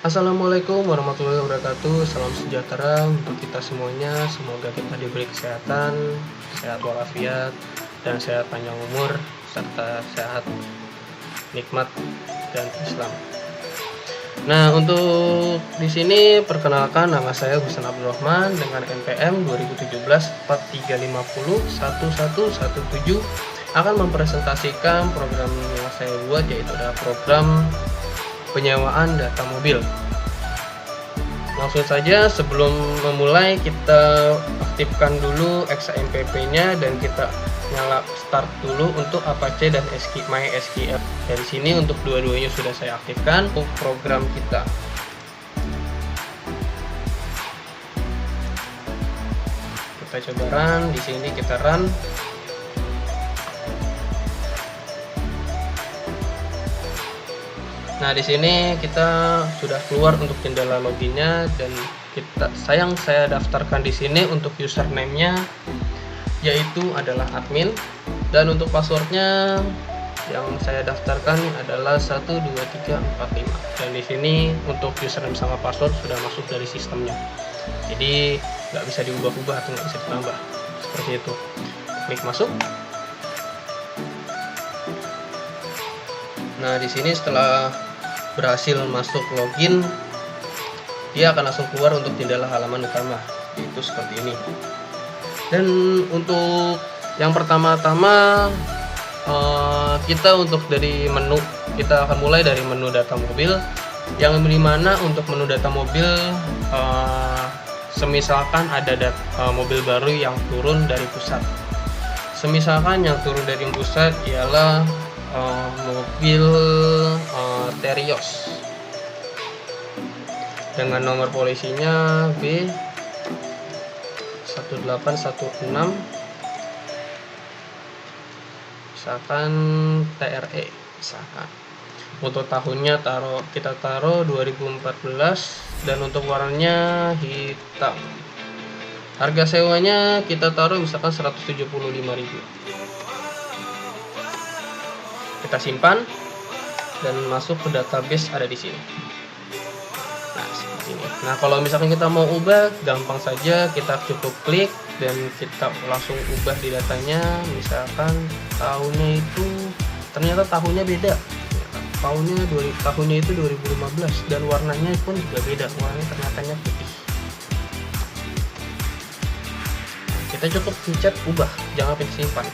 Assalamualaikum warahmatullahi wabarakatuh. Salam sejahtera untuk kita semuanya. Semoga kita diberi kesehatan, sehat walafiat, dan sehat panjang umur, serta sehat nikmat dan Islam. Nah, untuk di sini perkenalkan, nama saya Husain Abdurrahman dengan NPM 2017 4350 1117 akan mempresentasikan program yang saya buat, yaitu adalah program penyewaan data mobil. Langsung saja, sebelum memulai kita aktifkan dulu XAMPP-nya dan kita nyala start dulu untuk Apache dan MySQL. Dari sini untuk dua-duanya sudah saya aktifkan untuk program kita. Kita coba run, di sini kita run. Nah, di sini kita sudah keluar untuk jendela loginnya dan saya daftarkan di sini untuk username-nya yaitu adalah admin, dan untuk passwordnya yang saya daftarkan adalah 12345. Dan di sini untuk username sama password sudah masuk dari sistemnya, jadi nggak bisa diubah-ubah atau nggak bisa ditambah seperti itu. Klik masuk. Nah, di sini setelah berhasil masuk login, dia akan langsung keluar untuk jendela halaman utama, yaitu seperti ini. Dan untuk yang pertama-tama kita untuk dari menu, kita akan mulai dari menu data mobil, yang dimana untuk menu data mobil semisalkan ada mobil baru yang turun dari pusat. Semisalkan yang turun dari pusat ialah mobil Terios dengan nomor polisinya B1816 misalkan TRE misalkan. Untuk tahunnya kita taruh 2014 dan untuk warnanya hitam. Harga sewanya kita taruh misalkan 175.000. Kita simpan dan masuk ke database ada di sini. Nah, seperti ini. Nah, kalau misalkan kita mau ubah, gampang saja, kita cukup klik dan kita langsung ubah di datanya. Misalkan tahunnya itu ternyata tahunnya beda. Tahunnya itu 2015 dan warnanya pun juga beda. Warnanya ternyata putih. Kita cukup pencet ubah, jangan pencet simpan.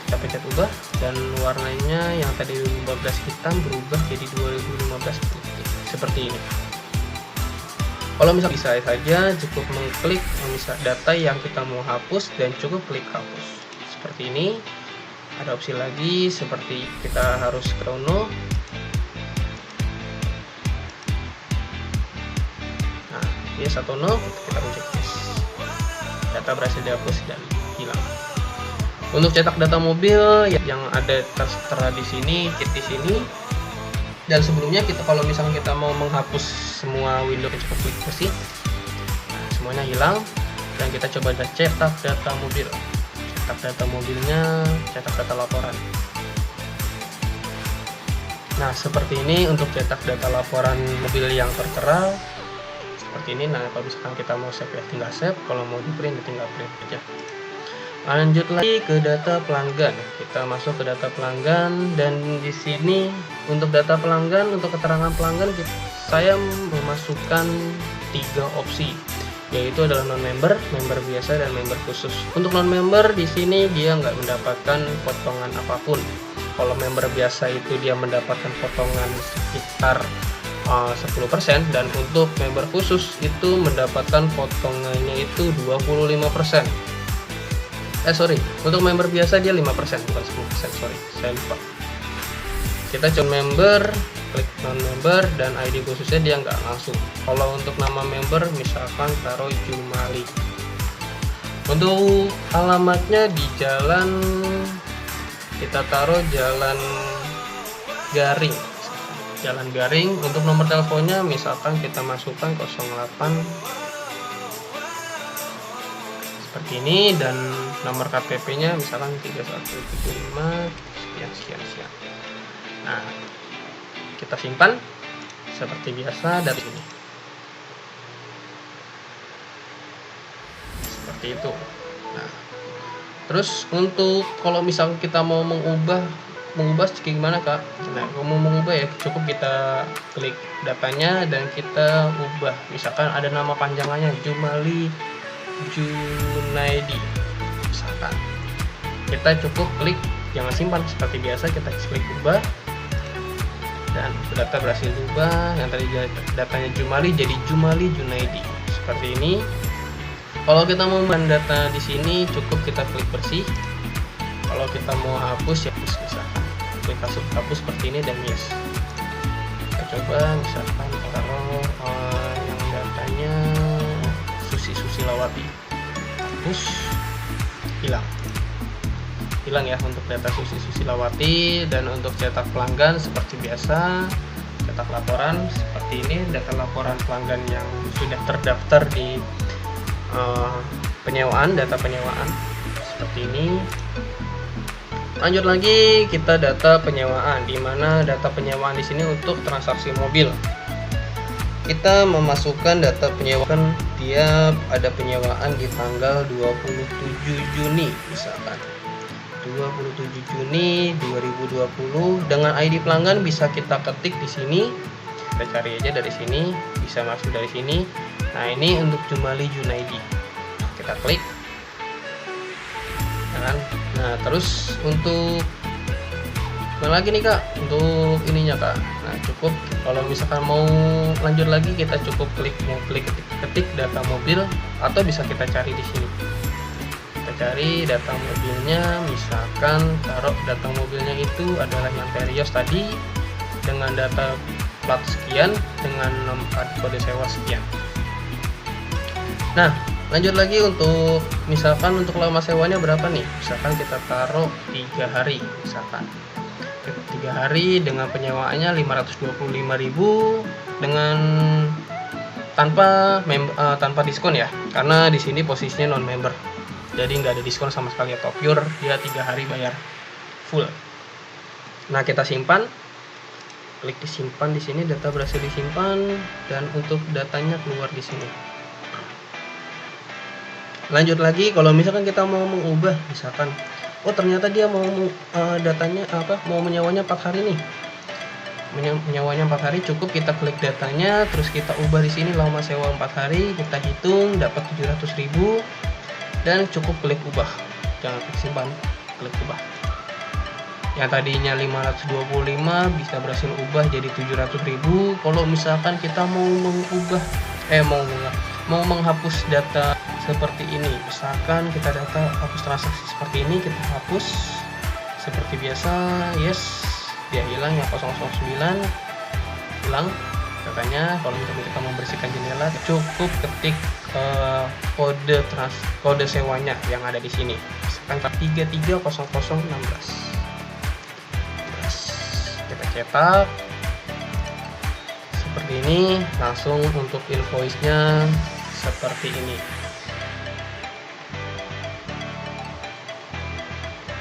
Kita pencet ubah dan warnanya yang tadi 2015 hitam berubah jadi 2015 putih seperti ini. Kalau misalnya bisa saja cukup mengklik data yang kita mau hapus dan cukup klik hapus seperti ini. Ada opsi lagi seperti kita harus chrono. Nah, dia 1.0, kita pencet yes. Data berhasil dihapus dan hilang. Untuk cetak data mobil yang ada tertera di sini, kit di sini. Dan sebelumnya kalau misalnya kita mau menghapus semua window, kita cukup klik bersih. Nah, semuanya hilang dan kita coba cetak data mobil. Cetak data mobilnya, cetak data laporan. Nah, seperti ini untuk cetak data laporan mobil yang tertera. Seperti ini. Nah, kalau misalkan kita mau save ya tinggal save, kalau mau di print ya tinggal print aja. Lanjut lagi ke data pelanggan. Kita masuk ke data pelanggan dan di sini untuk data pelanggan, untuk keterangan pelanggan saya memasukkan 3 opsi, yaitu adalah non-member, member biasa, dan member khusus. Untuk non-member di sini dia nggak mendapatkan potongan apapun. Kalau member biasa itu dia mendapatkan potongan sekitar 10%, dan untuk member khusus itu mendapatkan potongannya itu 25%. Untuk member biasa dia 5%, bukan 10%, saya lupa. Kita coba member, klik non-member, dan ID khususnya dia nggak langsung. Kalau untuk nama member misalkan taruh Jumali. Untuk alamatnya di jalan, kita taruh Jalan Garing. Jalan Garing. Untuk nomor teleponnya misalkan kita masukkan 08 seperti ini, dan nomor KTP-nya misalkan 3175 sekian. Nah, kita simpan seperti biasa dari sini. Seperti itu. Nah, terus untuk kalau misalnya kita mau mengubah gimana Kak? Nah, kalau mau mengubah ya cukup kita klik datanya dan kita ubah. Misalkan ada nama panjangannya Jumali Junaidi. Misalkan kita cukup klik, jangan simpan, seperti biasa kita klik ubah dan data berhasil ubah. Yang tadi datanya Jumali jadi Jumali Junaidi. Seperti ini. Kalau kita mau mendata di sini cukup kita klik bersih. Kalau kita mau hapus ya hapus, misalkan klik hapus seperti ini dan yes. Kita coba misalkan taruh yang datanya Susilawati, hapus, hilang ya untuk data Susilawati. Dan untuk cetak pelanggan seperti biasa, cetak laporan seperti ini, data laporan pelanggan yang sudah terdaftar di penyewaan, data penyewaan seperti ini. Lanjut lagi kita data penyewaan, di mana data penyewaan di sini untuk transaksi mobil. Kita memasukkan data penyewaan, dia ada penyewaan di tanggal 27 Juni misalkan. 27 Juni 2020 dengan ID pelanggan bisa kita ketik di sini. Kita cari aja dari sini, bisa masuk dari sini. Nah, ini untuk Jumali Junaidi. Kita klik. Nah, terus untuk mana lagi nih Kak? Untuk ininya Kak. Nah, cukup kalau misalkan mau lanjut lagi kita cukup ketik data mobil atau bisa kita cari di sini. Kita cari data mobilnya, misalkan taruh data mobilnya itu adalah yang Terios tadi dengan data plat sekian dengan kode sewa sekian. Nah, lanjut lagi untuk misalkan untuk lama sewanya berapa nih? Misalkan kita taruh 3 hari misalkan. 3 hari dengan penyewaannya 525.000 dengan tanpa diskon ya. Karena di sini posisinya non member. Jadi nggak ada diskon sama sekali atau pure dia 3 hari bayar full. Nah, kita simpan. Klik disimpan di sini, data berhasil disimpan dan untuk datanya keluar di sini. Lanjut lagi kalau misalkan kita mau mengubah, misalkan oh ternyata dia mau datanya mau menyewanya 4 hari nih. Menyewanya 4 hari, cukup kita klik datanya terus kita ubah di sini lama sewa 4 hari, kita hitung dapat 700.000 dan cukup klik ubah. Jangan klik simpan, klik ubah. Yang tadinya 525 bisa berhasil ubah jadi 700.000. Kalau misalkan kita mau mengubah mau menghapus data seperti ini, misalkan kita data hapus transaksi seperti ini, kita hapus seperti biasa, yes, dia hilang ya 009 hilang datanya. Kalau misalkan kita membersihkan jendela cukup ketik kode sewanya yang ada di sini, misalkan 330016. Kita cetak seperti ini, langsung untuk invoice-nya seperti ini.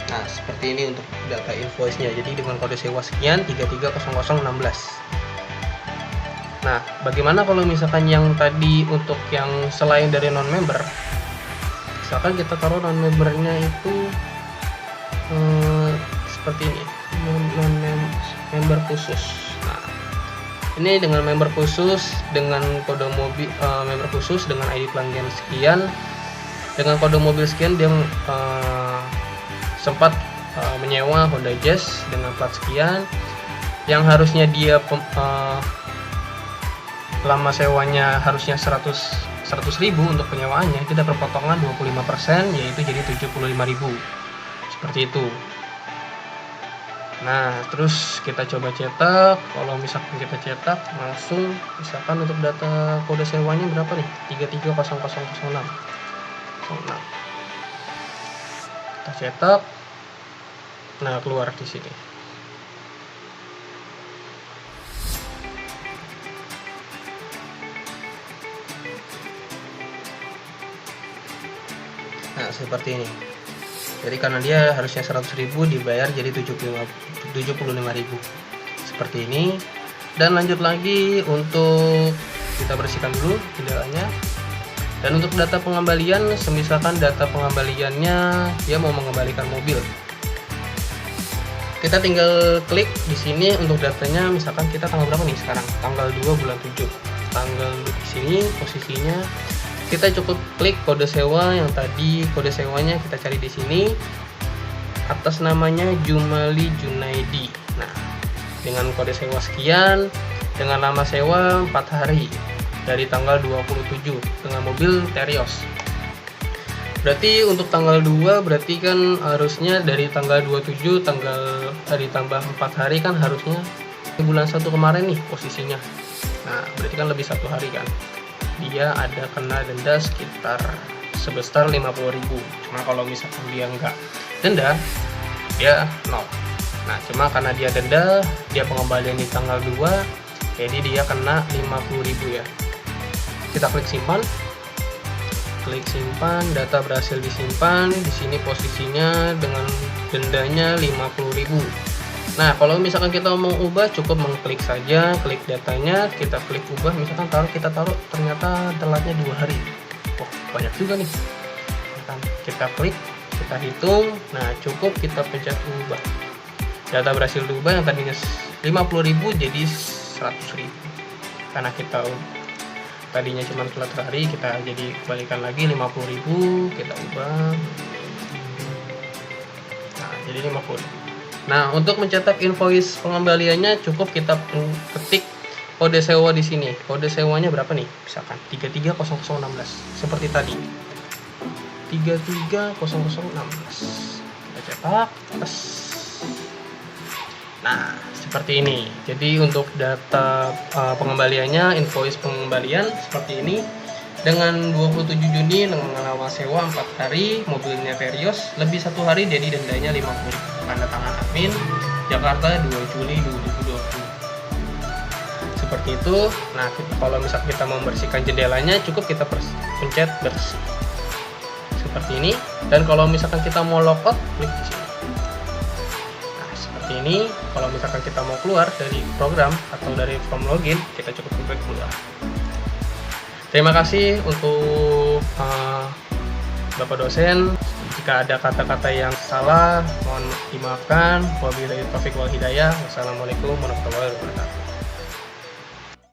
Nah, seperti ini untuk data invoice-nya. Jadi dengan kode sewa sekian 330016. Nah, bagaimana kalau misalkan yang tadi untuk yang selain dari non member? Misalkan kita taruh non membernya itu seperti ini, member khusus. Nah, ini dengan member khusus dengan kode mobil member khusus dengan ID pelanggan sekian, dengan kode mobil sekian dia sempat menyewa Honda Jazz dengan plat sekian, yang harusnya dia lama sewanya harusnya 100.000 untuk penyewaannya, kita berpotongan 25%, yaitu jadi 75.000 seperti itu. Nah, terus kita coba cetak. Kalau misalkan kita cetak langsung, misalkan untuk data kode sewanya berapa nih? 330006. Kita cetak. Nah, keluar di sini. Nah, seperti ini. Jadi karena dia harusnya 100.000 dibayar jadi 75.000. Seperti ini. Dan lanjut lagi untuk kita bersihkan dulu jendelanya. Dan untuk data pengembalian, misalkan data pengembaliannya dia mau mengembalikan mobil, kita tinggal klik di sini untuk datanya. Misalkan kita tanggal berapa nih sekarang? Tanggal 2 bulan 7. Tanggal di sini posisinya kita cukup klik kode sewa yang tadi, kode sewanya kita cari di sini. Atas namanya Jumali Junaidi. Nah, dengan kode sewa sekian, dengan lama sewa 4 hari dari tanggal 27 dengan mobil Terios. Berarti untuk tanggal 2 berarti kan harusnya dari tanggal 27 ditambah 4 hari kan harusnya di bulan 1 kemarin nih posisinya. Nah, berarti kan lebih 1 hari kan. Dia ada kena denda sekitar sebesar 50.000. Cuma kalau misalkan dia nggak denda, dia 0. Nah, cuma karena dia denda, dia pengembalian di tanggal 2, jadi dia kena 50.000 ya. Kita klik simpan. Klik simpan, data berhasil disimpan. Di sini posisinya dengan dendanya 50.000. Nah, kalau misalkan kita mau ubah, cukup mengklik saja, klik datanya, kita klik ubah. Misalkan kita taruh ternyata telatnya 2 hari. Wah, banyak juga nih. Kita klik, kita hitung. Nah, cukup kita pencet ubah. Data berhasil diubah, yang tadinya 50.000 jadi 100.000. Karena kita tadinya cuma telat hari, kita jadi kembalikan lagi 50.000, kita ubah. Nah, jadi 50. Nah, untuk mencetak invoice pengembaliannya cukup kita ketik kode sewa di sini. Kode sewanya berapa nih? Misalkan 330016 seperti tadi. 330016. Kita cetak. Nah, seperti ini. Jadi untuk data pengembaliannya, invoice pengembalian seperti ini. Dengan 27 Juni dengan lama sewa 4 hari, mobilnya Terios, lebih 1 hari jadi dendanya 50. Tanda tangan admin, Jakarta 2 Juli 2020. Seperti itu. Nah, kalau misalnya kita mau membersihkan jendelanya, cukup kita pencet bersih. Seperti ini. Dan kalau misalkan kita mau logout, klik di sini. Ini kalau misalkan kita mau keluar dari program atau dari form login, kita cukup klik keluar. Terima kasih untuk Bapak dosen. Jika ada kata-kata yang salah, mohon dimaafkan. Wabillahi taufiq wal hidayah. Wassalamualaikum warahmatullahi wabarakatuh.